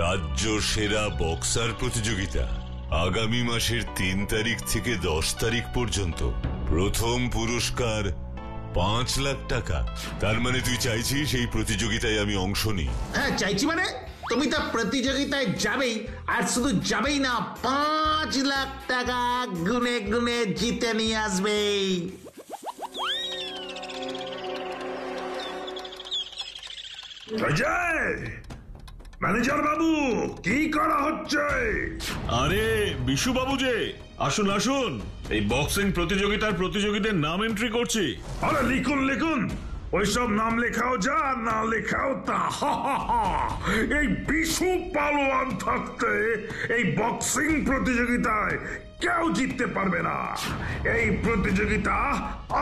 রাজ্য সেরা বক্সার প্রতিযোগিতা আগামী মাসের 3 তারিখ থেকে 10 তারিখ পর্যন্ত। প্রথম পুরস্কার 5 লাখ টাকা। তার মানে তুই চাইছিস এই প্রতিযোগিতায় আমি অংশ নিই? হ্যাঁ চাইছি। মানে তুমি তো প্রতিযোগিতায় যাবেই, আর শুধু যাবেই না, 5 লাখ টাকা গুনে গুনে জিতে নিয়ে আসবে। ম্যানেজার বাবু, কি করা হচ্ছে? আরে বিশু বাবু যে, আসুন আসুন, এই বক্সিং প্রতিযোগিতার প্রতিযোগীদের নাম এন্ট্রি করছি। আরে লিখুন লিখুন, ওইসব নাম লেখাও যা, না লেখাও তা। এই বিশু পালোয়ান থাকতে এই বক্সিং প্রতিযোগিতায় কেউ জিততে পারবে না। এই প্রতিযোগিতা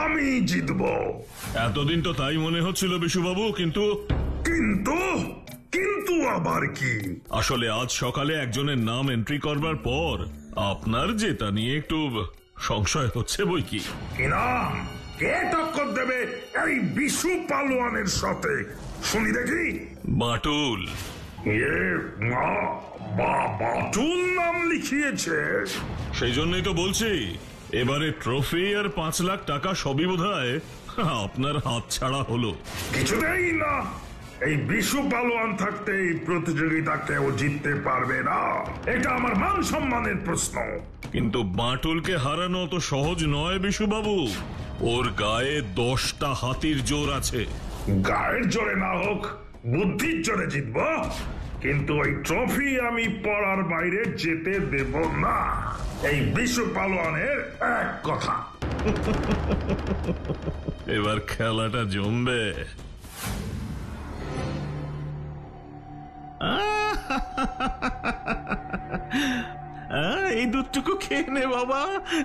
আমি জিতবো। এতদিন তো তাই মনে হচ্ছিল বিশু বাবু, কিন্তু কিন্তু কিন্তু আবার কি? আসলে আজ সকালে একজনের নাম এন্ট্রি করবার পর আপনার জেতা নিয়ে একটু সংশয় হচ্ছে বই কি। নাম কে টক্কর দেবে এই বিশু পালোয়ানের সাথে? শুনি দেখি। বাটুল। বাটুল নাম লিখিয়েছে? সেই জন্যই তো বলছি, এবারে ট্রফি আর 5 লাখ টাকা সবই বোধহয় আপনার হাত ছাড়া হলো। কিছুতেই না, এই বিশু পালোয়ান থাকতে এই প্রতিযোগিতা কেউ জিততে পারবে না। এটা আমার মান সম্মানের প্রশ্ন। কিন্তু বাটুলকে হারানো তো সহজ নয় বিশু বাবু। ওর গায়ে 10টা হাতির জোর আছে। গায়ের জোরে না হোক, বুদ্ধির জোরে জিতব, কিন্তু ওই ট্রফি আমি পড়ার বাইরে যেতে দেব না। এই বিশু পালোয়ানের এক কথা। এবার খেলাটা জমবে। এই দুধটুকু খেয়ে নে বাবা,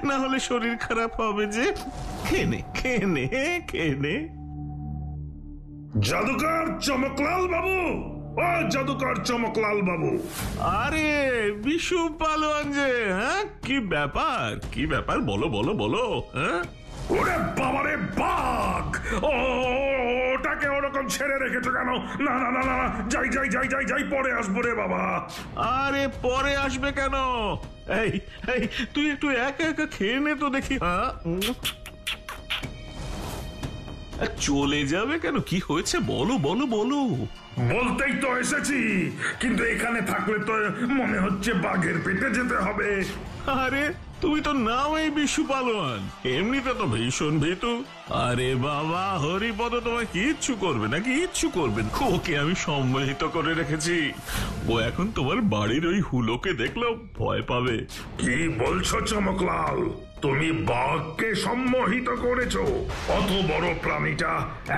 না হলে শরীর খারাপ হবে যে। খেয়ে নে। জাদুকর চমকলাল বাবু, ও জাদুকর চমকলাল বাবু। আরে বিশু পালোয়ান যে, হ্যাঁ কি ব্যাপার বলো বলো বলো। হ্যাঁ ওরে বাবারে, বাঘ! ওটাকে ওরকম ছেড়ে রেখেছো কেন? না না না না, যাই পরে আসবো রে বাবা। আরে পরে আসবে কেন? এই তুই একটু একা একা খেয়ে নে তো দেখি। চলে যাবে কেন? কি হয়েছে বলো বলো বলো। বলতেই তো এসেছি, কিন্তু এখানে থাকলে তো মনে হচ্ছে বাঘের পেটে যেতে হবে। আরে তুমি তো নাও এই বিশু পালোয়ান, এমনিতে তো ভীষণ ভীতু। আরে বাবা, হরিপদ তোমায় কিচ্ছু করবে না, কিচ্ছু করবেন। ওকে আমি সম্মোহিত করে রেখেছি। ও এখন তোমার বাড়ির ওই হুলোকে দেখলেও ভয় পাবে। কি বলছো চমকলাল? তুমি বাঘকে সম্মোহিত করেছো? অত বড় প্রাণীটা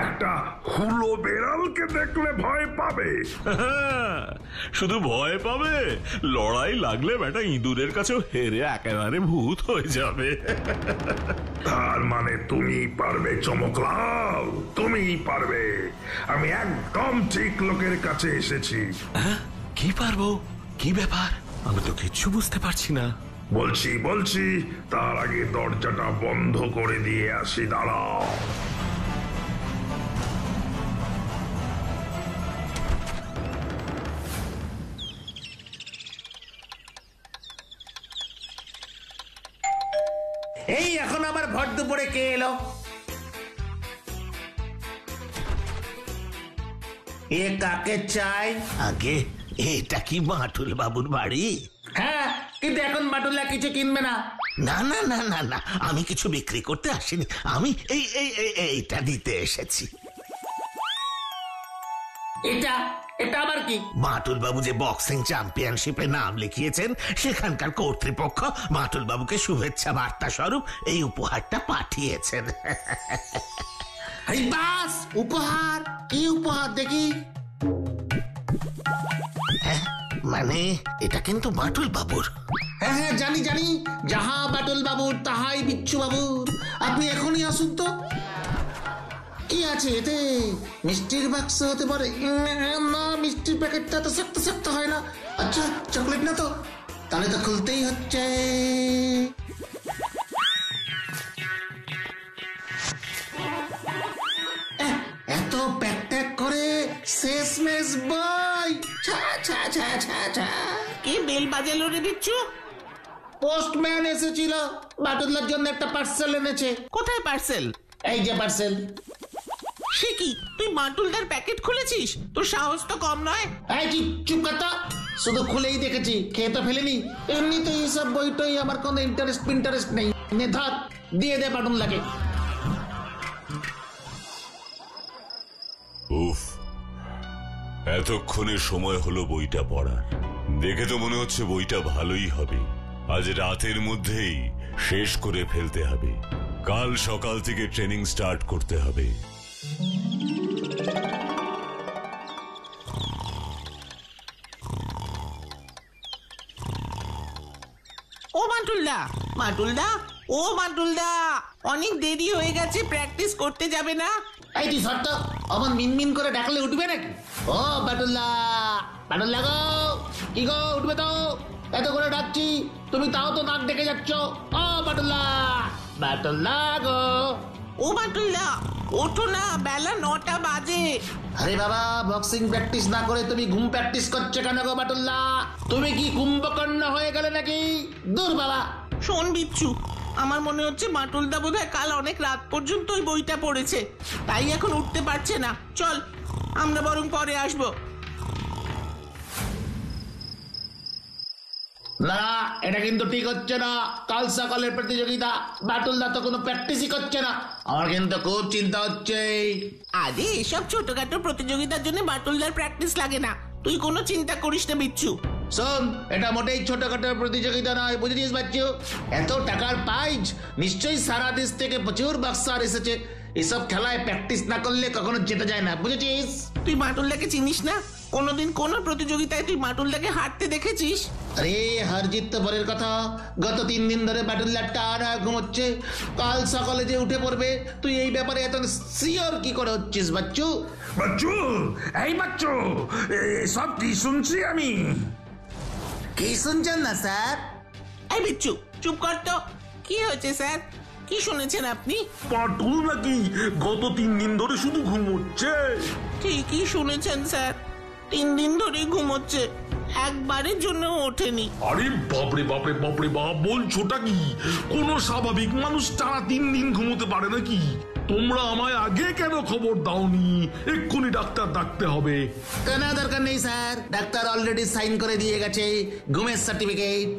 একটা হুলো বেড়ালকে দেখলে ভয় পাবে? শুধু ভয় পাবে, লড়াই লাগলে বেটা ইঁদুরের কাছেও হেরে একেবারে ভূত হয়ে যাবে। তার মানে তুমি পারবে চমকলাল, তুমি পারবে। আমি একদম ঠিক লোকের কাছে এসেছি। কি পারবো? কি ব্যাপার? আমি তো কিচ্ছু বুঝতে পারছি না। বলছি, তার আগে দরজাটা বন্ধ করে দিয়ে আসি, দাঁড়াও। এই এখন আবার ভর দুপুরে কে এলো? এ কাকে চাই? আগে এটা কি বাটুল বাবুর বাড়ি? হ্যাঁ, কিন্তু এখন বাটুল্লা কিছু কিনবে না। না না না না না, আমি কিছু বিক্রি করতে আসিনি। আমি এইটা দিতে এসেছি। এটা আবার কি? বাটুল বাবু যে বক্সিং চ্যাম্পিয়নশিপে নাম লিখিয়েছেন, সেখানকার কর্তৃপক্ষ বাটুল বাবুকে শুভেচ্ছা বার্তা স্বরূপ এই উপহারটা পাঠিয়েছেন। এই বাস উপহার? কি উপহার দেখি? মানে এটা কিন্তু বাটুল বাবুর। হ্যাঁ জানি, যাহা বাটুল বাবুর তাহাই বিচ্ছু বাবুর। আপনি এখনই আসুন তো। কি আছে এতে? মিষ্টির বাক্স হতে পারে? না, মিষ্টির প্যাকেটটা তো শক্ত হয় না। আচ্ছা, চকলেট না তো? তাহলে তো খুলতেই হচ্ছে। এত প্যাক করে শেষমেশ বই। ছা ছা ছা ছা। কে বেল বাজালো রে বিচ্ছু? পোস্টম্যান এসেছিল, বাটুল্লার জন্য একটা পার্সেল এনেছে। কোথায় পার্সেল? এই যে পার্সেল। সে কি, তুই বাটুলদার প্যাকেট খুলেছিস? তোর সাহস তো কম নয়। এই কি, চুপ কথা। শুধু খুলেই দেখেছি, খেয়ে তো ফেলেনি। এমনিতে এইসব বইটই আমার কোনো ইন্টারেস্ট নেই। নে ধর, দিয়ে দে বাটুল্লাকে। উফ, এতক্ষণে সময় হলো বইটা পড়ার। দেখে তো মনে হচ্ছে বইটা ভালোই হবে। আজ রাতের মধ্যেই শেষ করে ফেলতে হবে। কাল সকাল থেকে ট্রেনিং স্টার্ট করতে হবে। ও বাটুলদা, বাটুলদা, ও বাটুলদা, অনেক দেরি হয়ে গেছে, প্র্যাকটিস করতে যাবে না? এই তুই শর্ত, অমন মিনমিন করে ডাকলে উঠবে নাকি? ও বাটুল্লা, বাটুল্লা গো, কি গো, উঠবে তো? এত করে ডাকছি, তুমি তাও তো নাক ডেকে যাচ্ছ। ও বাটুল্লা, বাটুল্লা গো। ও বাটুলদা, ওঠো না, বেলা 9টা বাজে। আরে বাবা, বক্সিং প্র্যাকটিস না করে তুমি ঘুম প্র্যাকটিস করছো কেন গো বাটুল্লা? তুমি কি কুম্ভকর্ণ হয়ে গেলে নাকি? দূর বাবা। শোন বিচ্ছু, আমার মনে হচ্ছে বাটুলদা বোধহয় কাল অনেক রাত পর্যন্ত ওই বইটা পড়েছে, তাই এখন উঠতে পারছে না। চল, আমরা বরং পরে আসবো। না, এটা কিন্তু ঠিক হচ্ছে না। কাল সকালের প্রতিযোগিতা, বাটুলদা তো কোনো প্র্যাকটিসই করছে না। আমার কিন্তু খুব চিন্তা হচ্ছে। আরে এসব ছোটখাটো প্রতিযোগিতার জন্য বাটুলদার প্র্যাকটিস লাগে না, তুই কোনো চিন্তা করিস না বিচ্ছু। শোন, এটা মোটেই ছোটখাটো প্রতিযোগিতা নয়, বুঝেছিস বাচ্চু? এত টাকার প্রাইজ, নিশ্চয়ই সারা দেশ থেকে প্রচুর বক্সার এসেছে। এসব খেলায় প্র্যাকটিস না করলে কখনো জেতা যায় না, বুঝেছিস? তুই বাটুলদাকে চিনিস না? কোনোদিন কোন প্রতিযোগিতায় তুই বাটুলদাকে হারতে দেখেছিস? আরে হার জিত তো পরের কথা। গত 3 দিন ধরে বাটুল্লা টানা ঘুমোচ্ছে। কাল সকালে যে উঠে পড়বে, তুই এই ব্যাপারে এত সিওর কি করে হচ্ছিস বাচ্চু? বাচ্চু, এই বাচ্চু, সব কি শুনছি আমি? কি শুনছেন না স্যার? এই বিচ্ছু, চুপ কর তো। কি হয়েছে স্যার? কি শুনেছেন আপনি? বাটুল নাকি গত 3 দিন ধরে শুধু ঘুমোচ্ছে। ঠিকই শুনেছেন স্যার, 3 দিন ধরে ঘুমোচ্ছে, একবারের জন্য ওঠেনি। আরে বাপরে বাপরে বাপরে বাপ, বলছোটা কি? কোন স্বাভাবিক মানুষ টানা 3 দিন ঘুমোতে পারে নাকি? তোমরা আমায় আগে কেন খবর দাওনি? এক্ষুনি ডাক্তার ডাকতে হবে। কেন দরকার নেই স্যার, ডাক্তার অলরেডি সাইন করে দিয়ে গেছে ঘুমের সার্টিফিকেট।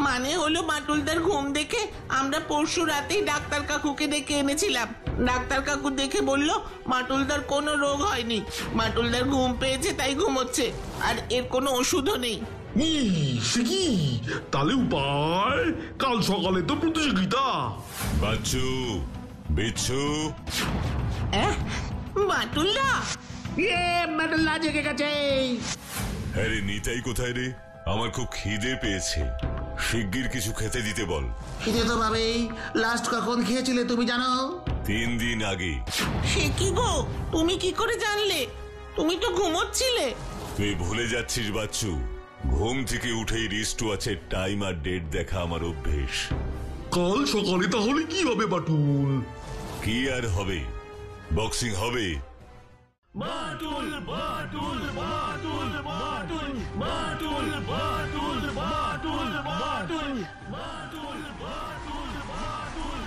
মানে হলো বাটুলদার ঘুম দেখে আমরা পরশু রাতেই ডাক্তার কাকুকে ডেকে এনেছিলাম। ডাক্তার কাকু দেখে বলল বাটুলদার কোনো রোগ হয়নি, বাটুলদার ঘুম পেয়েছে তাই ঘুমোচ্ছে, আর এর কোনো ওষুধও নেই। সে কি? তাহলে উপায়? কাল সকালে তো প্রতিযোগিতা। বাচ্চু, বিচ্ছু, বাটুলদা, বাটুল্লা জেগে গেছে। হ্যাঁ রে, নিতাই কোথায় রে? আমার খুব খিদে পেয়েছে, শিগগির কিছু খেতে দিতে বল। খিদে তো ভাবেই। লাস্ট কখন খেয়েছিলে তুমি জানো? 3 দিন আগে। সে কি গো, তুমি কি করে জানলে? তুমি তো ঘুমোচ্ছিলে। তুই ভুলে যাচ্ছিস বাচ্চু, ঘুম থেকে উঠেই রিস্ট ওয়াচের টাইম আর ডেট দেখা আমার অভ্যেস। কাল সকালে তাহলে কি হবে বাটুল? কি আর হবে, বক্সিং হবে। বাটুল বাটুল বাটুল বাটুল বাটুল বাটুল বাটুল বাটুল বাটুল বাটুল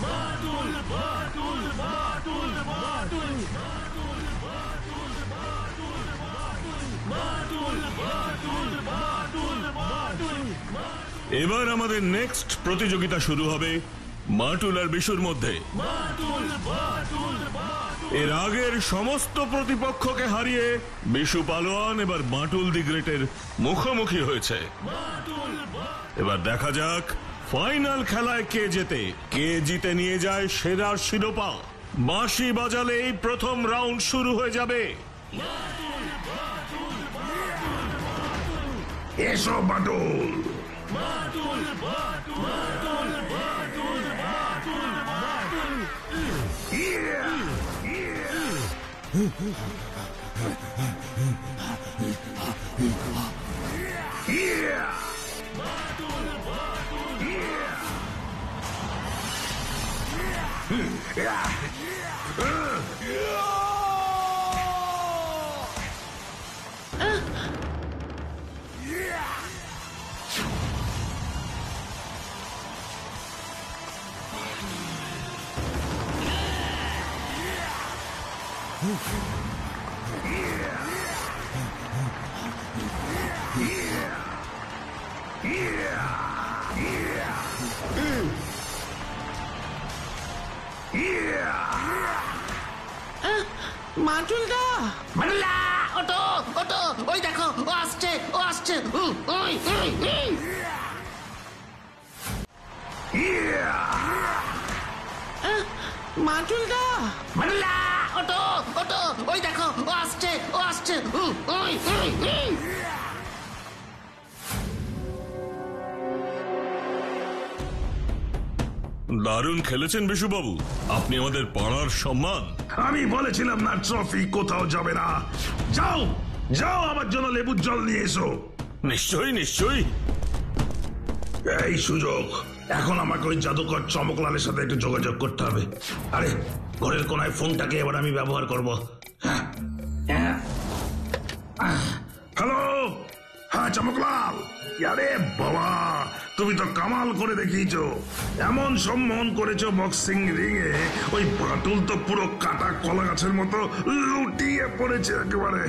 বাটুল বাটুল বাটুল বাটুল বাটুল এবার আমাদের নেক্সট প্রতিযোগিতা শুরু হবে বাটুল আর বিশুর মধ্যে। এর আগের সমস্ত প্রতিপক্ষকে হারিয়ে বিশু পালোয়ান এবার বাটুল দি গ্রেটের মুখোমুখি হয়েছে। এবার দেখা যাক ফাইনাল খেলায় কে জেতে, কে জিতে নিয়ে যায় সেরার শিরোপা। বাঁশি বাজালেই প্রথম রাউন্ড শুরু হয়ে যাবে। এসো বাটুল। মাটুলদা, বাটুলদা, ওটো ওটো, ওই দেখো ও আসছে, ও আসছে। ওই, ওই, ওই। মাটুলদা, বাটুলদা, ওটো ওটো, ওই দেখো ও আসছে, ও আসছে। ওই, ওই, ওই। দারুণ খেলেছেন বিশুবাবু, আপনি আমাদের পাড়ার সম্মান। আমি বলেছিলাম না ট্রফি কোথাও যাবে না। যাও যাও, আমার জন্য লেবুর জল নিয়ে এসো। নিশ্চয়ই নিশ্চয়ই। এই সুযোগ, এখন আমাকে ওই জাদুকর চমকলালের সাথে একটু যোগাযোগ করতে হবে। আরে ঘরের কোনায় ফোনটাকে এবার আমি ব্যবহার করব। হ্যালো, হ্যাঁ চমকলাল। আরে বাবা, তুমি তো কামাল করে দেখিয়েছো, এমন সম্মোহন করেছো বক্সিং রিং এ, ওই বাটুল তো পুরো কাটা কলা গাছের মতো লুটিয়ে পড়েছে একেবারে।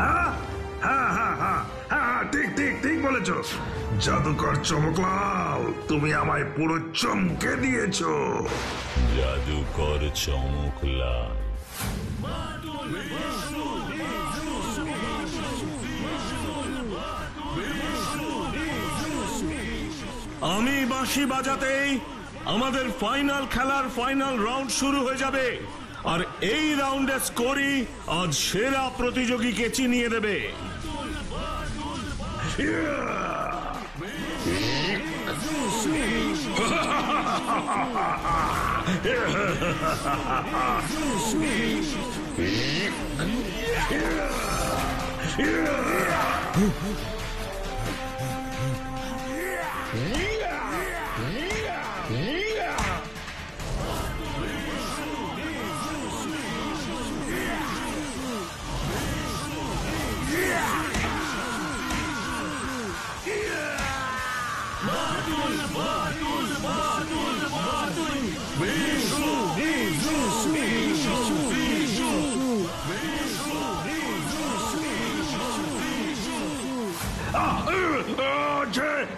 হ্যাঁ হ্যাঁ হ্যাঁ হ্যাঁ হ্যাঁ, ঠিক ঠিক ঠিক বলেছো জাদুকর চমকলাল, তুমি আমায় পুরো চমকে দিয়েছো। জাদুকর চমকলাল। আমি বাঁশি বাজাতেই আমাদের ফাইনাল খেলার ফাইনাল রাউন্ড শুরু হয়ে যাবে, আর এই রাউন্ডের স্কোরই আজ সেরা প্রতিযোগীকে চিনিয়ে দেবে।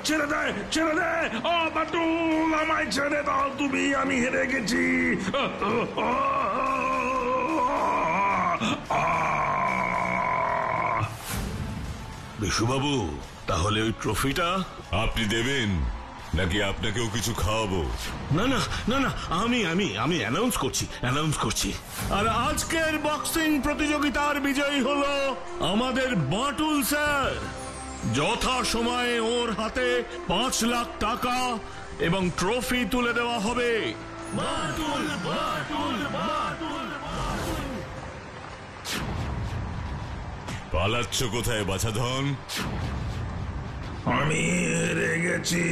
ছেড়ে দে, ছেড়ে দে, ও বাটুল, আমায় ছেড়ে দাও তুমি, আমি হেরে গেছি। বিশুবাবু, তাহলে ওই ট্রফিটা আপনি দেবেন নাকি আপনাকেও কিছু খাওয়াবো? না না না না, আমি আমি আমি অ্যানাউন্স করছি। আর আজকের বক্সিং প্রতিযোগিতার বিজয়ী হলো আমাদের বাটুল স্যার। যথা সময়ে ওর হাতে 5 লাখ টাকা এবং ট্রফি তুলে দেওয়া হবে। বাটুল বাটুল বাটুল। পালাচ্ছ কোথায় বাছাধন? আমি হেরে গেছি,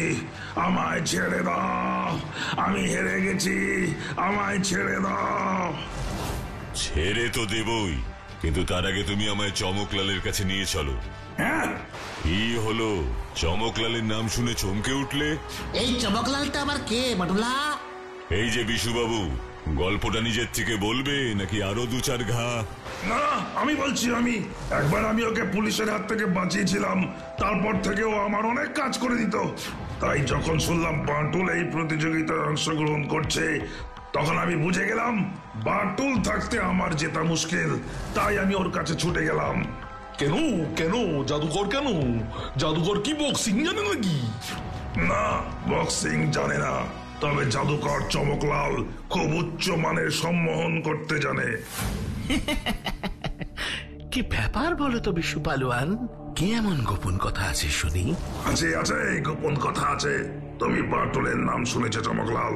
আমায় ছেড়ে দাও। আমি হেরে গেছি, আমায় ছেড়ে দাও। ছেড়ে তো দেবই, কিন্তু তার আগে তুমি আমায় চমকলালের কাছে নিয়ে চলো। হ্যাঁ, কি হলো, চমকলালের নাম শুনে চমকে উঠলে? এই চমকলালটা আবার কে বাটুলা? এই যে বিশুবাবু, গল্পটা নিজের থেকে বলবে নাকি আরো 2-4 ঘা? না, আমি বলছি। একবার আমি ওকে পুলিশের হাত থেকে বাঁচিয়েছিলাম, তারপর থেকে ও আমার অনেক কাজ করে দিত। তাই যখন শুনলাম বাটুল এই প্রতিযোগিতায় অংশগ্রহণ করছে, তখন আমি বুঝে গেলাম বাটুল থাকতে আমার জেতা মুশকিল। তাই আমি ওর কাছে ছুটে গেলাম। কেন কেন জাদুকর কেন? জাদুকর কি বক্সিং জানে নাকি? না, বক্সিং জানে না, তবে জাদুকর চমকলাল খুব উচ্চ মানের সম্মোহন করতে জানে। কি ব্যাপার বলো তো বিশু পালোয়ান, কি এমন গোপন কথা আছে শুনি? আছে আছে, গোপন কথা আছে। তুমি বাটুলের নাম শুনেছো চমকলাল?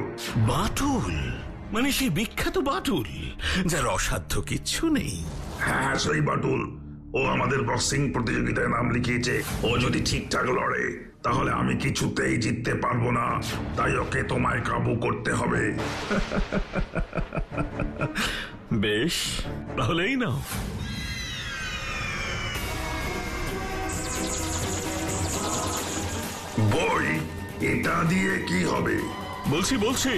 বাটুল মানে সেই বিখ্যাত বাটুল যার অসাধ্য কিচ্ছু নেই? হ্যাঁ, সেই বাটুল। ও আমাদের বক্সিং প্রতিযোগিতায় নাম লিখিয়েছে। ও যদি ঠিকঠাক লড়ে তাহলে আমি কিছুতেই জিততে পারবো না, তাই ওকে তোমায় কাবু করতে হবে। বেশ, তাহলেই নাও। বই, এটা দিয়ে কি হবে? বলছি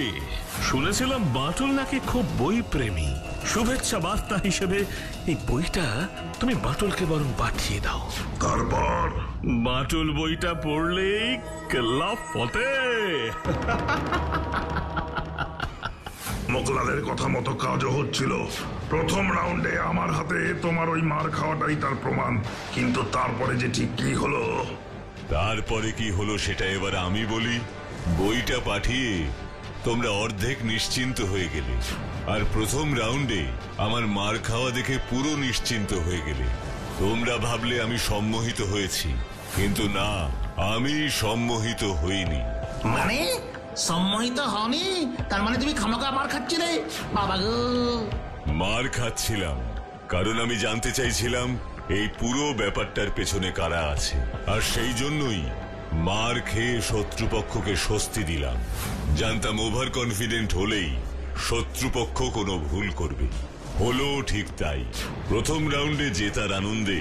শুনেছিলাম বাটুল নাকি খুব বই প্রেমী। শুভেচ্ছা বার্তা হিসেবে এই বইটা তুমি বাটুলকে বরং পাঠিয়ে দাও। তারপর বাটুল বইটা পড়লেই কেল্লা ফতে। মোকলাদের কথা মতো কাজও হচ্ছিল। প্রথম রাউন্ডে আমার হাতে তোমার ওই মার খাওয়াটাই তার প্রমাণ। কিন্তু তারপরে যে ঠিক কি হলো, তারপরে কি হলো সেটা এবার আমি বলি। বইটা পাঠিয়ে তোমরা অর্ধেক নিশ্চিন্ত হয়ে গেলে, আর প্রথম রাউন্ডে আমার মার খাওয়া দেখে পুরো নিশ্চিন্ত হয়ে গেলে। তোমরা ভাবলে আমি সম্মোহিত হয়েছি, কিন্তু না, আমি সম্মোহিত হইনি। মানে সম্মোহিত হওনি? তার মানে তুমি খামোকা মার খাচ্ছিলে? বাবা গো! মার খাচ্ছিলাম কারণ আমি জানতে চাইছিলাম এই পুরো ব্যাপারটার পেছনে কারা আছে, আর সেই জন্যই মার খেয়ে শত্রুপক্ষকে স্বস্তি দিলাম। জানতাম ওভার কনফিডেন্ট হলেই শত্রুপক্ষ কোনো ভুল করবে। হলো ঠিক তাই। প্রথম রাউন্ডে জেতার আনন্দে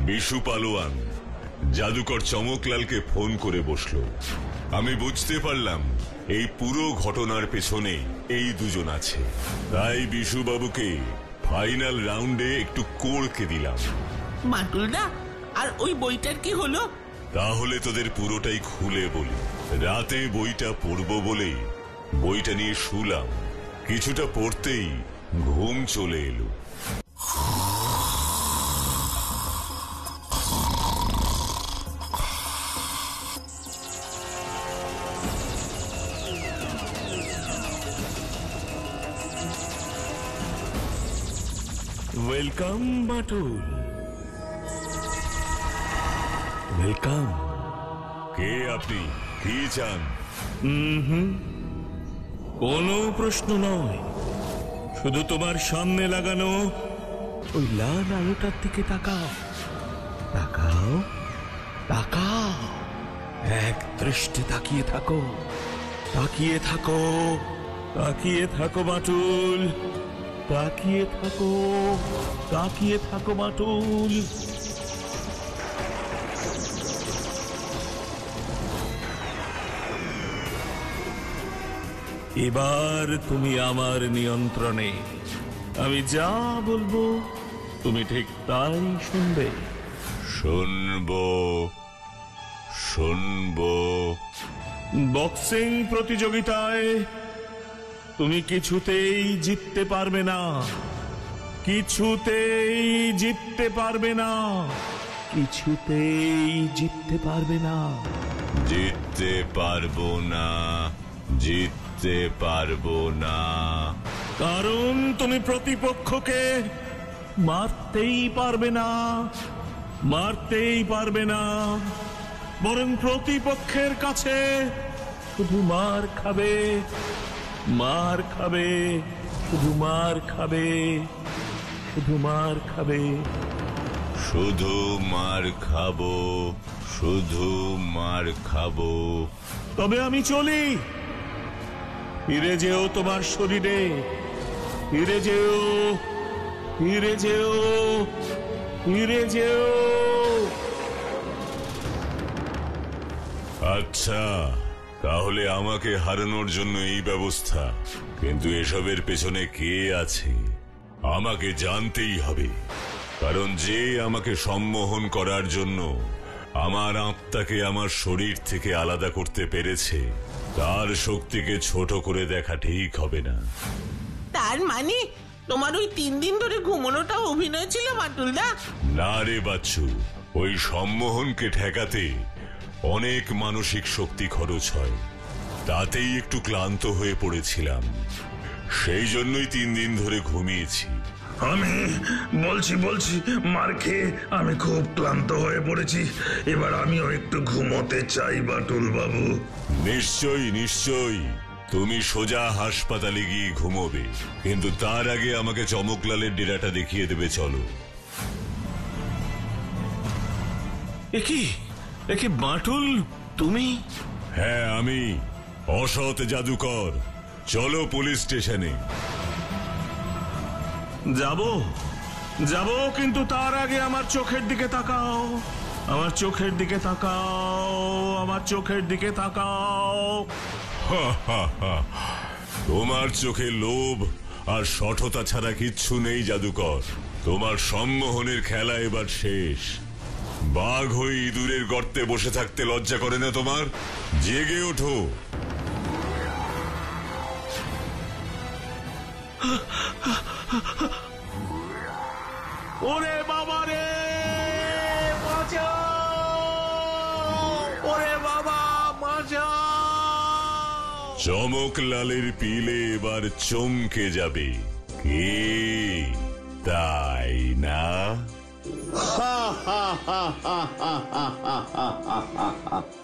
বিশু পালোয়ান জাদুকর চমকলালকে ফোন করে বসলো। আমি বুঝতে পারলাম এই পুরো ঘটনার পেছনে এই দুজন আছে। তাই বিশু বাবুকে ফাইনাল রাউন্ডে একটু কোড়কে দিলাম। বাটুলদা, আর ওই বইটার কি হলো? তাহলে তোদের পুরোটাই খুলে বলি। রাতে বইটা পড়বো বলে বইটা নিয়ে শুলাম। কিছুটা পড়তেই ঘুম চলে এলো। Welcome Batul, welcome. কে আপনি? কি চান? কোনো প্রশ্ন নয়, শুধু তোমার সামনে লাগানো ওই লাল আলোটার দিকে তাকাও। তাকাও, তাকাও, এক দৃষ্টি তাকিয়ে থাকো, তাকিয়ে থাকো, তাকিয়ে থাকো বাটুল, তাকিয়ে থাকো, তাকিয়ে থাকো বাটুল। এবার তুমি আমার নিয়ন্ত্রণে। আমি যা বলবো তুমি ঠিক তাই শুনবে। শুনবো, শুনবো। বক্সিং প্রতিযোগিতায় তুমি কিছুতেই জিততে পারবে না, কিছুতেই জিততে পারবে না, কিছুতেই জিততে পারবে না। জিততে পারবো না, জিততে পারবো না। কারণ তুমি প্রতিপক্ষকে মারতেই পারবে না, মারতেই পারবে না, বরং প্রতিপক্ষের কাছে শুধু মার খাবে, মার খাবে, শুধু মার খাবে, শুধু মার খাবে। শুধু মার খাবো, শুধু মার খাবো। তবে আমি চলি। ফিরে যেও তোমার শরীরে, ফিরে যেও, ফিরে যেও, ফিরে যেও। আচ্ছা, তাহলে আমাকে হারানোর জন্য এই ব্যবস্থা। কিন্তু এসবের পেছনে কে আছে আমাকে জানতেই হবে। কারণ যে আমাকে সম্মোহন করার জন্য আমার আত্মাকে আমার শরীর থেকে আলাদা করতে পেরেছে, তার শক্তিকে ছোট করে দেখা ঠিক হবে না। তার মানে তোমার ওই 3 দিন ধরে ঘুমানোটা অভিনয় ছিল বাটুলদা? না রে বাচ্চু, ওই সম্মোহনকে ঠেকাতে অনেক মানসিক শক্তি খরচ হয়। তাতেই একটু ক্লান্ত হয়ে পড়েছিলাম, সেই জন্যই 3 দিন ধরে ঘুমিয়েছি। আমি বলছি মার খেয়ে আমি খুব ক্লান্ত হয়ে পড়েছি। এবার আমিও একটু ঘুমোতে চাই বাটুল বাবু। নিশ্চয়ই, নিশ্চয়ই। তুমি সোজা হাসপাতালে গিয়ে ঘুমোবে, কিন্তু তার আগে আমাকে চমকলালের ডেরাটা দেখিয়ে দেবে। চলো। একি বাটুল, তুমি? হ্যাঁ, আমি অসৎ জাদুকর। চলো পুলিশ স্টেশনে। যাব, যাব, কিন্তু তার আগে আমার চোখের দিকে তাকাও, আমার চোখের দিকে তাকাও, আমার চোখের দিকে তাকাও। তোমার চোখে লোভ আর শঠতা ছাড়া কিচ্ছু নেই জাদুকর। তোমার সম্মোহনের খেলা এবার শেষ। বাঘ হয়ে ইঁদুরের গর্তে বসে থাকতে লজ্জা করে না তোমার? জেগে ওঠো। ওরে বাবা রে, বাঁচাও! ওরে বাবা, বাঁচাও! চমক লালের পিলে এবার চমকে যাবে কে, তাই না? হা হা হা হা হা হা হা হা।